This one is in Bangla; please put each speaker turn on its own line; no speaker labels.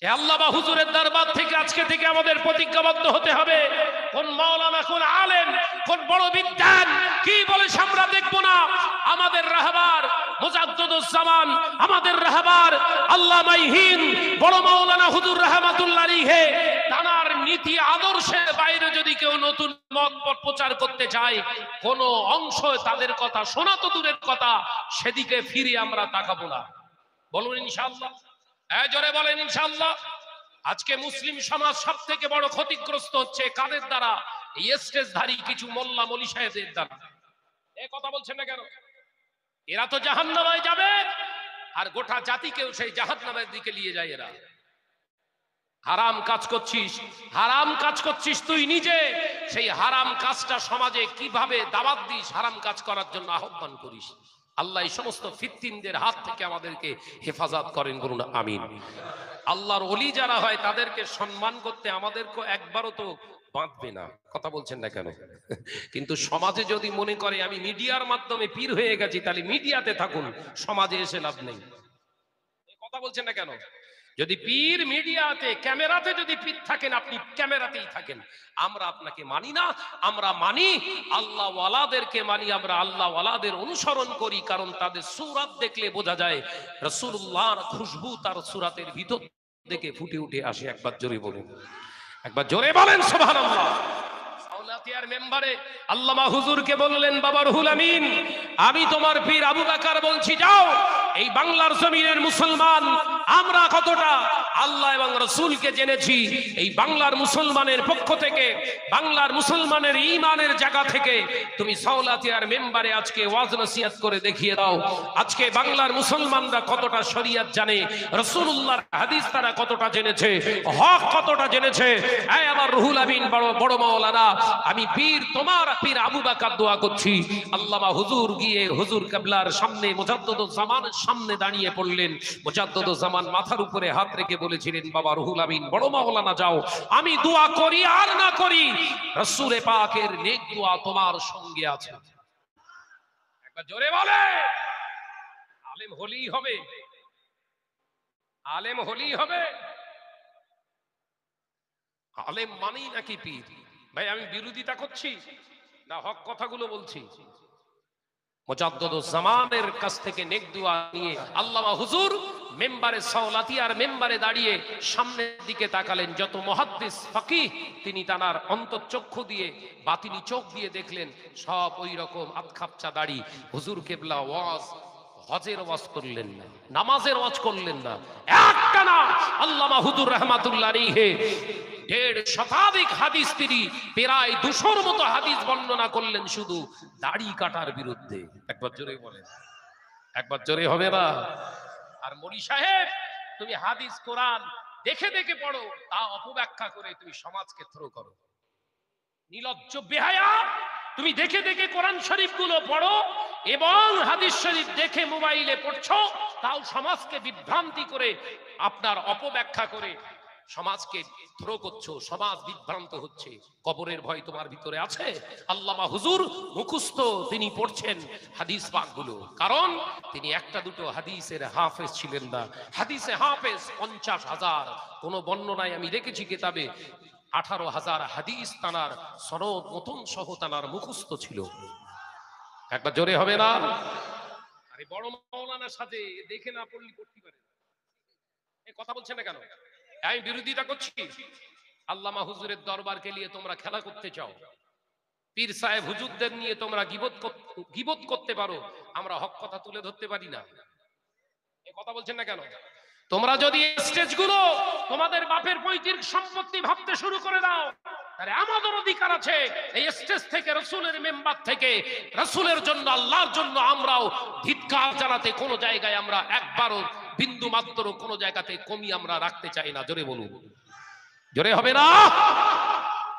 আল্লাহ বা হুজুরের দরবার থেকে আজকে থেকে আমাদের প্রতিজ্ঞাবদ্ধ হতে হবে, কোন মাওলানা, কোন আলেম, কোন বড় বিদ্বান কি বলে আমরা দেখব না। আমাদের রাহবার মুজাদ্দিদুজ্জামান, আমাদের রাহবার আল্লামা হিন্দ বড় মাওলানা হুজুর রাহমাতুল্লাহ আলাইহি, তার নীতি আদর্শের বাইরে যদি কেউ নতুন মত প্রচার করতে চায়, কোন অংশ তাদের কথা শোনা তো দূরের কথা, সেদিকে ফিরে আমরা তাকাবো না। বলুন ইনশাআল্লাহ। জোরে বলেন ইনশাআল্লাহ। আজকে মুসলিম সমাজ সব থেকে বড় ক্ষতিগ্রস্ত হচ্ছে কাদের দ্বারা? এই স্টেজধারী কিছু মোল্লা মলি সাহেবদের দ্বারা। এই কথা বলছেন না কেন? এরা তো জাহান্নামে যাবে, আর গোটা জাতিকেও সেই জাহান্নামের দিকে নিয়ে যায় এরা। হারাম কাজ করছিস, হারাম কাজ করছিস তুই নিজে। সেই হারাম কাজটা সমাজে কিভাবে দাওয়াত দিস, হারাম কাজ করার জন্য আহ্বান করিস। আল্লাহ এই সমস্ত ফিতনাদের হাত থেকে আমাদেরকে হেফাজত করেন, বলুন আমিন। আল্লাহর ওলি যারা হয় তাদেরকে সম্মান করতে আমাদেরকে একবারও তো বাঁধবে না। কথা বলছেন না কেন? কিন্তু সমাজে যদি মনে করে আমি মিডিয়ার মাধ্যমে পীর হয়ে গেছি, তাহলে মিডিয়াতে থাকুন, সমাজে এসে লাভ নেই। কথা বলছেন না কেন? যদি পীর মিডিয়াতে, ক্যামেরাতে যদি পীর থাকেন, আপনি ক্যামেরাতেই থাকেন। আমরা আপনাকে মানি না, আমরা মানি আল্লাহ ওয়ালাদেরকে মানি। আমরা আল্লাহ ওয়ালাদের অনুসরণ করি, কারণ তাদের সূরাত দেখলে বোঝা যায় রাসূলুল্লাহর খুশবু তার সূরাতের ভিতর থেকে ফুটে উঠে আসে। একবার জোরে বলুন, একবার জোরে বলেন সুবহানাল্লাহ। সাউলাতিয়ার মেম্বারে আল্লামা হুজুরকে বললেন, বাবা রুহুল আমিন, আমি তোমার পীর আবু বকর বলছি, যাও এই বাংলার জমিনের মুসলমান আমরা কতটা আল্লাহ এবং রাসূলকে জেনেছি, এই বাংলার মুসলমানের পক্ষ থেকে, বাংলার মুসলমানের ঈমানের জায়গা থেকে তুমি সাউলাতিয়ার মেম্বারে আজকে ওয়াজ নসিহত করে দেখিয়ে দাও। আজকে বাংলার মুসলমানরা কতটা শরীয়ত জানে, রাসূলুল্লাহর হাদিস তারা কতটা জেনেছে, হক কতটা জেনেছে। এই আমার রুহুল আমিন বড় মাওলানা, আমি পীর তোমার পীর আবু বকর দোয়া করছি। আল্লামা হুজুর গিয়ে হুজুর কিবলার সামনে মুজাদ্দিদুজ্জামানের সামনে দাঁড়িয়ে পড়লেন। মুজাদ্দিদুজ্জামান মাথার উপরে হাত রেখে বলেছিলেন, বাবা রুহুল আমিন বড় মাওলানা, যাও, আমি দোয়া করি আর না করি, রাসূল পাকের নেক দোয়া তোমার সঙ্গে আছে। একবার জোরে বলে। আলেম হলেই হবে, আলেম হলেই হবে? আলেম মানেই নাকি পীর? ভাই আমি বিরোধিতা করছি না, হক কথাগুলো বলছি। মুজাদ্দিদুজ্জামানের কাছ থেকে নেক দোয়া নিয়ে আল্লামা হুজুর মেম্বারে সাউলাতিয়ার মেম্বারে দাঁড়িয়ে সামনের দিকে তাকালেন। যত মুহাদ্দিস ফাকিহ তিনি তার অন্তঃচক্ষু দিয়ে, বাতিনি চোখ দিয়ে দেখলেন সব ওই রকম আতখাপচা দাড়ি। হুজুর কিবলা ওয়াজ, হজের ওয়াজ করলেন না, নামাজের ওয়াজ করলেন না, একটা না আল্লামা হুজুর রাহমাতুল্লাহ আলাইহি 1.5 শতাধিক হাদিস, তিনি প্রায় 200-র মতো হাদিস বর্ণনা করলেন শুধু দাড়ি কাটার বিরুদ্ধে। একবার জোরে বলেন, একবার জোরে হবে না? আর মনি সাহেব, তুমি হাদিস কোরআন দেখে দেখে পড়ো, তা অপব্যাখ্যা করে তুমি সমাজকে থ্রো করো। নির্লজ্জ বেহায়া, তুমি দেখে দেখে কোরআন শরীফ গুলো পড়ো এবং হাদিস শরীফ দেখে মোবাইলে পড়ছো, তাও সমাজকে বিভ্রান্তি করে, আপনার অপব্যাখ্যা করে সমাজকে থ্রো করছো, সমাজ বিভ্রান্ত হচ্ছে। কবরের ভয় তোমার ভিতরে আছে? আল্লামা হুজুর মুখস্থ তিনি পড়ছেন হাদিস পাকগুলো, কারণ তিনি একটা দুটো হাদিসের হাফেজ ছিলেন না। হাদিসে হাফেজ 50,000, কোন বর্ণনায় আমি দেখেছি কিতাবে 18,000 হাদিস তানার সনদ মতন সহ তানার মুখস্থ ছিল। একবার জোরে হবে না? আরে বড় মাওলানার সাথে দেখে না পড়লি পড়তে পারে। এই কথা বলছেন না কেন? আমি বিরোধিতা করছি। আল্লামা হুজুরের দরবারকে নিয়ে তোমরা খেলা করতে চাও, পীর সাহেব হুজুরদের নিয়ে তোমরা গীবত করতে পারো, আমরা হক কথা তুলে ধরতে পারি না। এই কথা বলছেন না কেন? তোমরা যদি স্টেজগুলো তোমাদের বাপের পৈতৃক সম্পত্তি ভাবতে শুরু করে দাও, তাহলে আমাদের অধিকার আছে এই স্টেজ থেকে, রাসূলের মেম্বার থেকে, রাসূলের জন্য, আল্লাহর জন্য আমরাও ধিক্কার জানাতে কোন জায়গায় আমরা একবারও বিন্দু মাত্র কোন জায়গাতে কমি আমরা রাখতে চাই না। জোরে বলুন, জোরে হবে না?